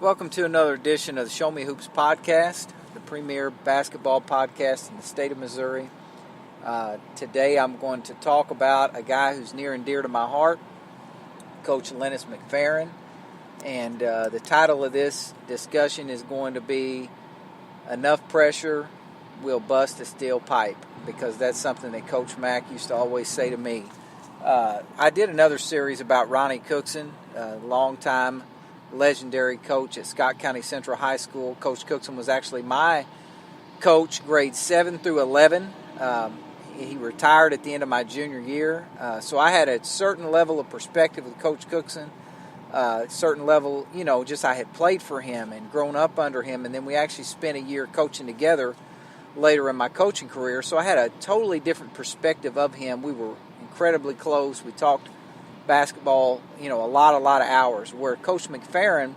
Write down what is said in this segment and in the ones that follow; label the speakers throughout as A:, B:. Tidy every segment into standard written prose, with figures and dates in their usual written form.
A: Welcome to another edition of the Show Me Hoops podcast, the premier basketball podcast in the state of Missouri. Today I'm going to talk about a guy who's near and dear to my heart, Coach Lennies McFerren. And the title of this discussion is going to be Enough Pressure Will Bust a Steel Pipe, because that's something that Coach Mack used to always say to me. I did another series about Ronnie Cookson, a longtime legendary coach at Scott County Central High School. Coach Cookson was actually my coach grades 7 through 11. He retired at the end of my junior year. So I had a certain level of perspective with Coach Cookson, certain level, just I had played for him and grown up under him. And then we actually spent a year coaching together later in my coaching career. So I had a totally different perspective of him. We were incredibly close. We talked basketball, a lot of hours. Where Coach McFerren,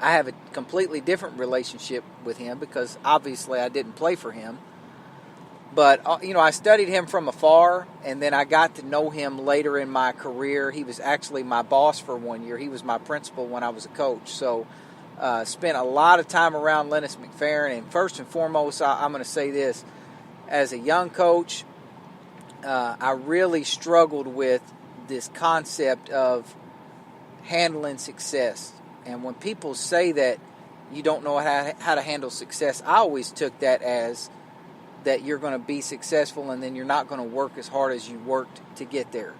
A: I have a completely different relationship with him because obviously I didn't play for him. But, I studied him from afar, and then I got to know him later in my career. He was actually my boss for 1 year. He was my principal when I was a coach. So spent a lot of time around Lennies McFerren. And first and foremost, I'm going to say this. As a young coach, I really struggled with this concept of handling success. And when people say that you don't know how to handle success, I always took that as that you're going to be successful and then you're not going to work as hard as you worked to get there.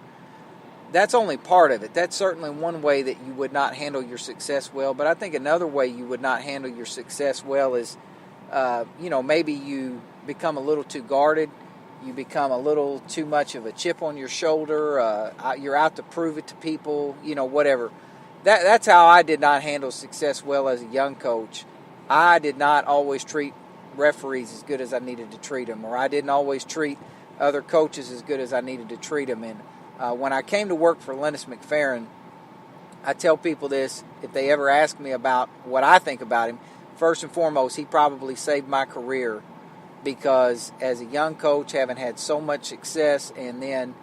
A: That's only part of it. That's certainly one way that you would not handle your success well. But I think another way you would not handle your success well is, maybe you become a little too guarded. You become a little too much of a chip on your shoulder. You're out to prove it to people, whatever. That's how I did not handle success well as a young coach. I did not always treat referees as good as I needed to treat them, or I didn't always treat other coaches as good as I needed to treat them. And when I came to work for Lennies McFerren, I tell people this, if they ever ask me about what I think about him, first and foremost, he probably saved my career. Because as a young coach, having had so much success, and then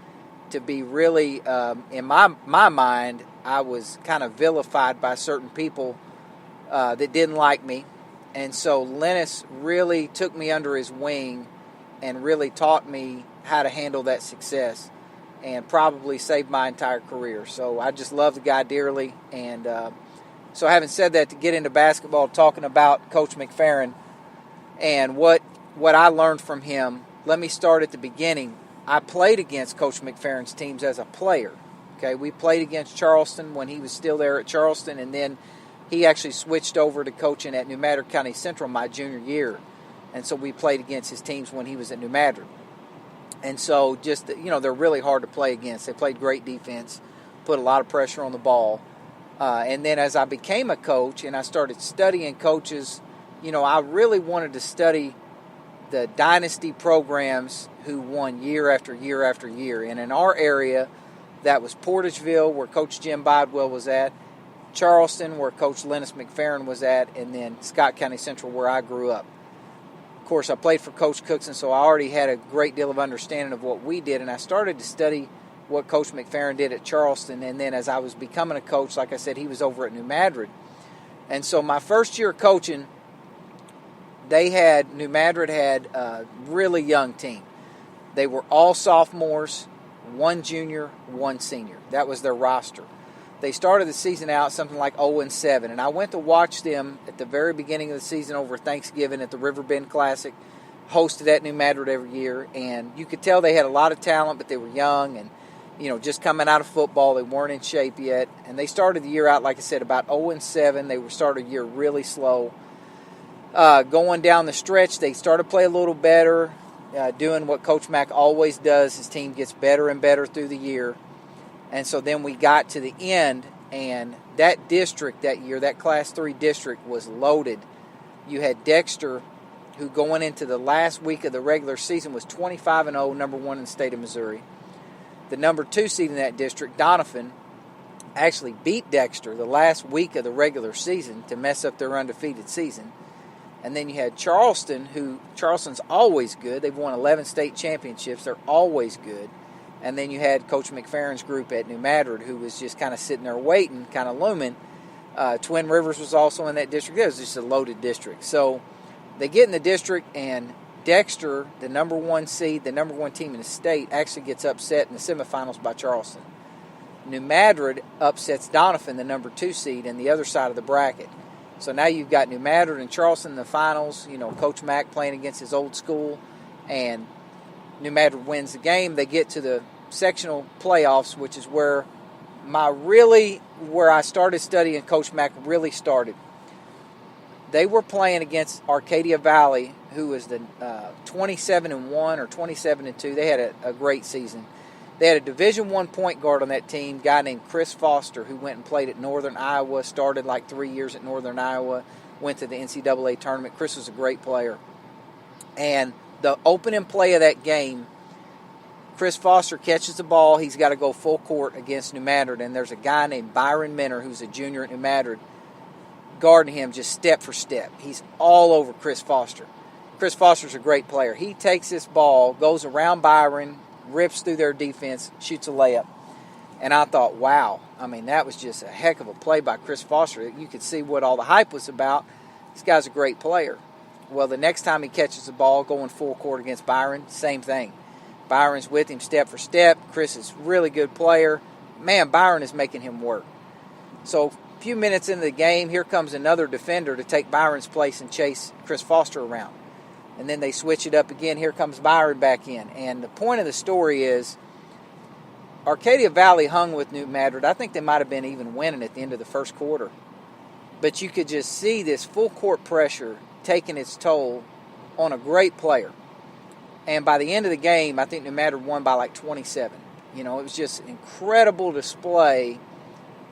A: to be really, in my mind, I was kind of vilified by certain people that didn't like me. And so Lennies really took me under his wing and really taught me how to handle that success and probably saved my entire career. So I just love the guy dearly. And so having said that, to get into basketball, talking about Coach McFerren and what I learned from him, let me start at the beginning. I played against Coach McFerren's teams as a player. Okay, we played against Charleston when he was still there at Charleston, and then he actually switched over to coaching at New Madrid County Central my junior year. And so we played against his teams when he was at New Madrid. And so just, they're really hard to play against. They played great defense, put a lot of pressure on the ball. And then as I became a coach and I started studying coaches, I really wanted to study the dynasty programs who won year after year after year. And in our area, that was Portageville, where Coach Jim Bidwell was at, Charleston, where Coach Lennies McFerren was at, and then Scott County Central, where I grew up. Of course, I played for Coach Cookson, so I already had a great deal of understanding of what we did, and I started to study what Coach McFerren did at Charleston. And then as I was becoming a coach, like I said, he was over at New Madrid. And so my first year coaching, New Madrid had a really young team. They were all sophomores, one junior, one senior. That was their roster. They started the season out something like 0-7, and I went to watch them at the very beginning of the season over Thanksgiving at the Riverbend Classic, hosted at New Madrid every year, and you could tell they had a lot of talent, but they were young and, just coming out of football. They weren't in shape yet, and they started the year out, like I said, about 0-7. They started the year really slow. Going down the stretch, they started to play a little better, doing what Coach Mack always does. His team gets better and better through the year. And so then we got to the end, and that district that year, that Class 3 district, was loaded. You had Dexter, who going into the last week of the regular season was 25-0, number 1 in the state of Missouri. The number 2 seed in that district, Donovan, actually beat Dexter the last week of the regular season to mess up their undefeated season. And then you had Charleston, Charleston's always good. They've won 11 state championships. They're always good. And then you had Coach McFerren's group at New Madrid, who was just kind of sitting there waiting, kind of looming. Twin Rivers was also in that district. It was just a loaded district. So they get in the district, and Dexter, the number 1 seed, the number 1 team in the state, actually gets upset in the semifinals by Charleston. New Madrid upsets Doniphan, the number 2 seed, in the other side of the bracket. So now you've got New Madrid and Charleston in the finals. Coach Mack playing against his old school, and New Madrid wins the game. They get to the sectional playoffs, which is where I started studying Coach Mack really started. They were playing against Arcadia Valley, who was the 27-1 or 27-2. They had a great season. They had a Division I point guard on that team, a guy named Chris Foster, who went and played at Northern Iowa, started like 3 years at Northern Iowa, went to the NCAA tournament. Chris was a great player. And the opening play of that game, Chris Foster catches the ball. He's got to go full court against New Madrid, and there's a guy named Byron Minner, who's a junior at New Madrid, guarding him just step for step. He's all over Chris Foster. Chris Foster's a great player. He takes this ball, goes around Byron, rips through their defense, shoots a layup. And I thought, wow, that was just a heck of a play by Chris Foster. You could see what all the hype was about. This guy's a great player. Well, the next time he catches the ball going full court against Byron, same thing. Byron's with him step for step. Chris is a really good player. Man, Byron is making him work. So a few minutes into the game, here comes another defender to take Byron's place and chase Chris Foster around. And then they switch it up again. Here comes Byron back in. And the point of the story is Arcadia Valley hung with New Madrid. I think they might have been even winning at the end of the first quarter. But you could just see this full court pressure taking its toll on a great player. And by the end of the game, I think New Madrid won by like 27. It was just an incredible display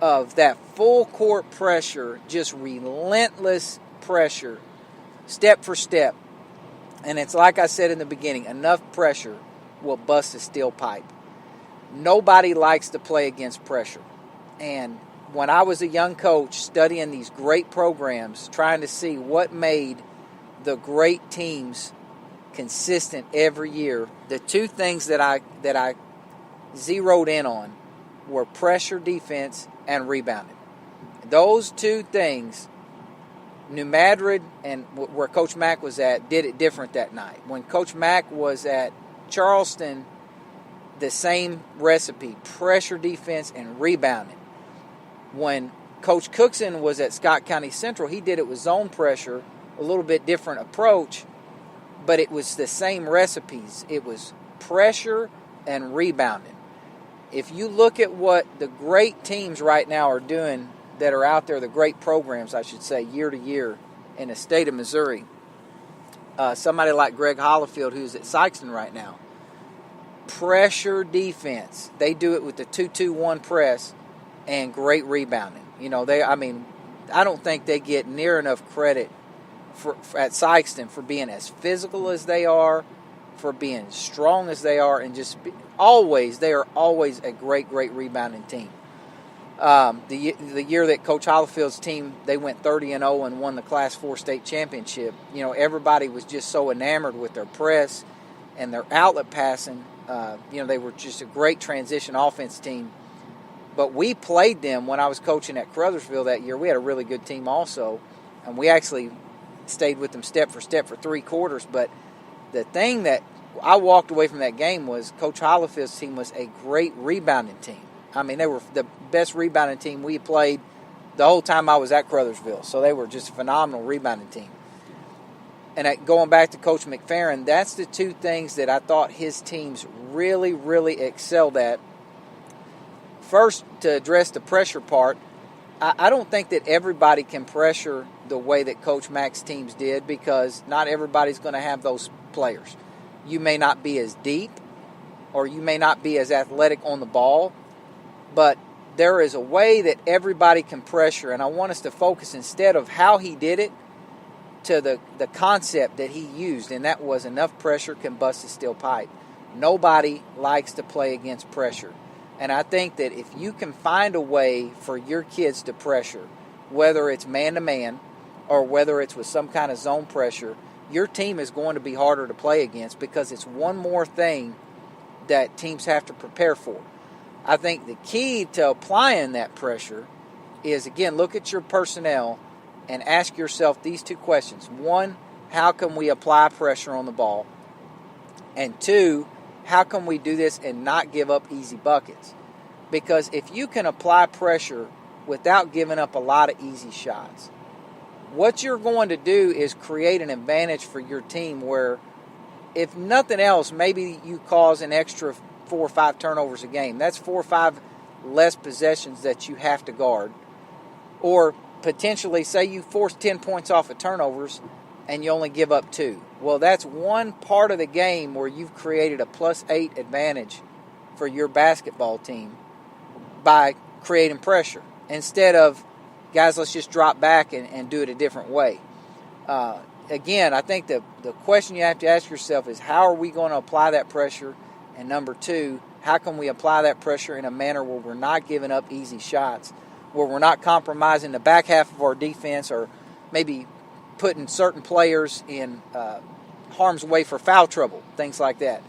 A: of that full court pressure, just relentless pressure, step for step. And it's like I said in the beginning, enough pressure will bust a steel pipe. Nobody likes to play against pressure. And when I was a young coach studying these great programs, trying to see what made the great teams consistent every year, the two things that I zeroed in on were pressure defense and rebounding. Those two things, New Madrid and where Coach Mack was at, did it different that night. When Coach Mack was at Charleston, the same recipe, pressure defense and rebounding. When Coach Cookson was at Scott County Central, he did it with zone pressure, a little bit different approach, but it was the same recipes. It was pressure and rebounding. If you look at what the great teams right now are doing that are out there, the great programs, I should say, year to year in the state of Missouri, somebody like Greg Hollifield, who's at Sikeston right now, pressure defense. They do it with the 2-2-1 press and great rebounding. I don't think they get near enough credit at Sikeston for being as physical as they are, for being strong as they are, and just they are always a great rebounding team. The year that Coach Hollifield's team, they went 30-0 and won the Class 4 state championship, everybody was just so enamored with their press and their outlet passing. They were just a great transition offense team. But we played them when I was coaching at Caruthersville that year. We had a really good team also, and we actually stayed with them step for 3 quarters. But the thing that I walked away from that game was Coach Hollifield's team was a great rebounding team. They were the best rebounding team we played the whole time I was at Caruthersville. So they were just a phenomenal rebounding team. And going back to Coach McFerren, that's the two things that I thought his teams really excelled at. First, to address the pressure part, I don't think that everybody can pressure the way that Coach Mack's teams did, because not everybody's going to have those players. You may not be as deep, or you may not be as athletic on the ball, but there is a way that everybody can pressure, and I want us to focus instead of how he did it to the concept that he used, and that was enough pressure can bust a steel pipe. Nobody likes to play against pressure. And I think that if you can find a way for your kids to pressure, whether it's man-to-man or whether it's with some kind of zone pressure, your team is going to be harder to play against, because it's one more thing that teams have to prepare for. I think the key to applying that pressure is, again, look at your personnel and ask yourself these two questions. One, how can we apply pressure on the ball? And two, how can we do this and not give up easy buckets? Because if you can apply pressure without giving up a lot of easy shots, what you're going to do is create an advantage for your team where, if nothing else, maybe you cause an extra 4 or 5 turnovers a game. That's 4 or 5 less possessions that you have to guard. Or potentially, say you force 10 points off of turnovers and you only give up 2. Well, that's one part of the game where you've created a +8 advantage for your basketball team by creating pressure. Instead of, guys, let's just drop back and do it a different way. Again, I think the question you have to ask yourself is, how are we going to apply that pressure? And number 2, how can we apply that pressure in a manner where we're not giving up easy shots, where we're not compromising the back half of our defense, or maybe putting certain players in harm's way for foul trouble, things like that.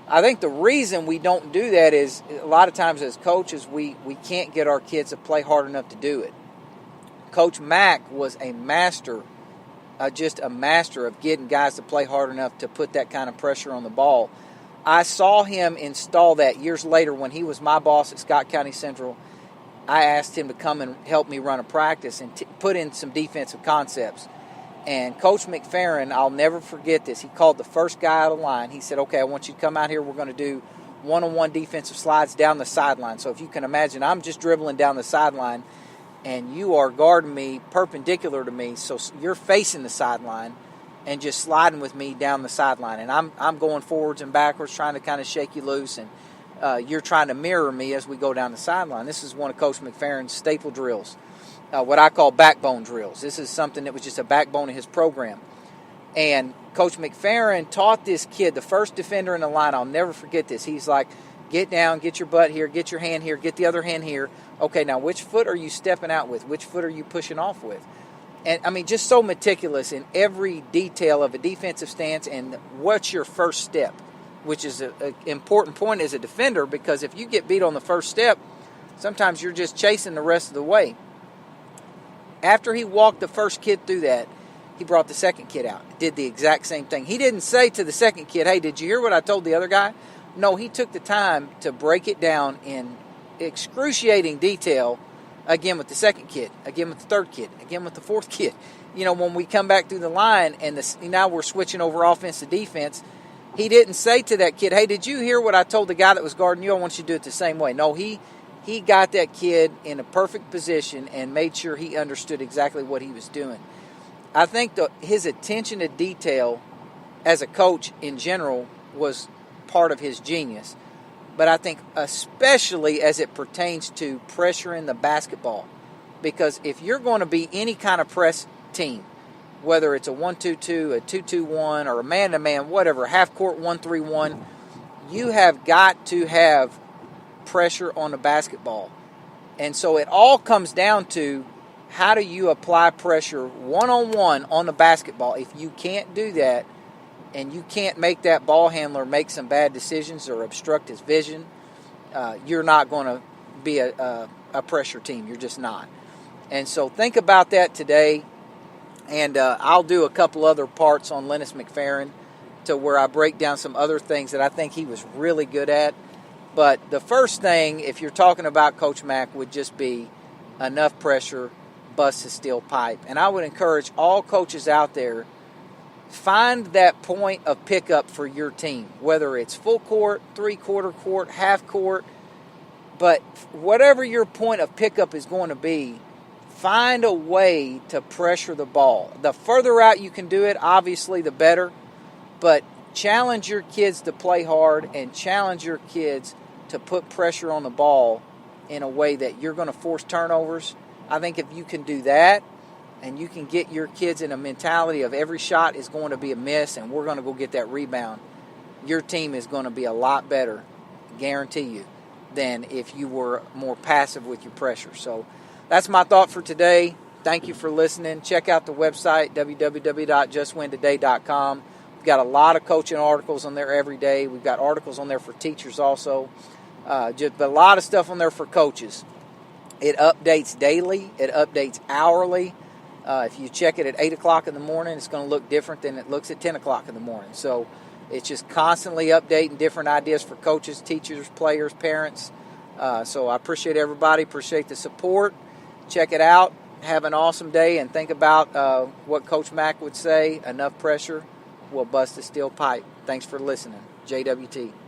A: I think the reason we don't do that is, a lot of times as coaches, we can't get our kids to play hard enough to do it. Coach Mack was a master, just a master of getting guys to play hard enough to put that kind of pressure on the ball. I saw him install that years later when he was my boss at Scott County Central. I asked him to come and help me run a practice and put in some defensive concepts. And Coach McFerren, I'll never forget this, he called the first guy out of line. He said, okay, I want you to come out here. We're going to do one-on-one defensive slides down the sideline. So if you can imagine, I'm just dribbling down the sideline, and you are guarding me perpendicular to me, so you're facing the sideline and just sliding with me down the sideline. And I'm going forwards and backwards, trying to kind of shake you loose, and you're trying to mirror me as we go down the sideline. This is one of Coach McFerren's staple drills, what I call backbone drills. This is something that was just a backbone of his program. And Coach McFerren taught this kid, the first defender in the line, I'll never forget this. He's like, get down, get your butt here, get your hand here, get the other hand here. Okay, now which foot are you stepping out with? Which foot are you pushing off with? And, I mean, just so meticulous in every detail of a defensive stance and what's your first step, which is an important point as a defender, because if you get beat on the first step, sometimes you're just chasing the rest of the way. After he walked the first kid through that, he brought the second kid out, did the exact same thing. He didn't say to the second kid, hey, did you hear what I told the other guy? No, he took the time to break it down in excruciating detail, again with the second kid, again with the third kid, again with the fourth kid. You know, when we come back through the line and now we're switching over offense to defense, he didn't say to that kid, hey, did you hear what I told the guy that was guarding you? I want you to do it the same way. No, he got that kid in a perfect position and made sure he understood exactly what he was doing. I think his attention to detail as a coach in general was part of his genius. But I think especially as it pertains to pressuring the basketball. Because if you're going to be any kind of press team, whether it's a 1-2-2, a 2-2-1, or a man-to-man, whatever, half-court 1-3-1, you have got to have pressure on the basketball. And so it all comes down to, how do you apply pressure one-on-one on the basketball? If you can't do that, and you can't make that ball handler make some bad decisions or obstruct his vision, you're not going to be a pressure team. You're just not. And so think about that today. And I'll do a couple other parts on Lennies McFerren to where I break down some other things that I think he was really good at. But the first thing, if you're talking about Coach Mack, would just be enough pressure, bust his steel pipe. And I would encourage all coaches out there, find that point of pickup for your team, whether it's full court, 3/4 court, half court. But whatever your point of pickup is going to be, find a way to pressure the ball. The further out you can do it, obviously, the better. But challenge your kids to play hard and challenge your kids to put pressure on the ball in a way that you're going to force turnovers. I think if you can do that, and you can get your kids in a mentality of every shot is going to be a miss and we're going to go get that rebound, your team is going to be a lot better, guarantee you, than if you were more passive with your pressure. So that's my thought for today. Thank you for listening. Check out the website, www.justwintoday.com. We've got a lot of coaching articles on there every day. We've got articles on there for teachers also. But a lot of stuff on there for coaches. It updates daily. It updates hourly. If you check it at 8 o'clock in the morning, it's going to look different than it looks at 10 o'clock in the morning. So it's just constantly updating different ideas for coaches, teachers, players, parents. So I appreciate everybody. Appreciate the support. Check it out. Have an awesome day, and think about what Coach Mack would say: enough pressure will bust a steel pipe. Thanks for listening. JWT.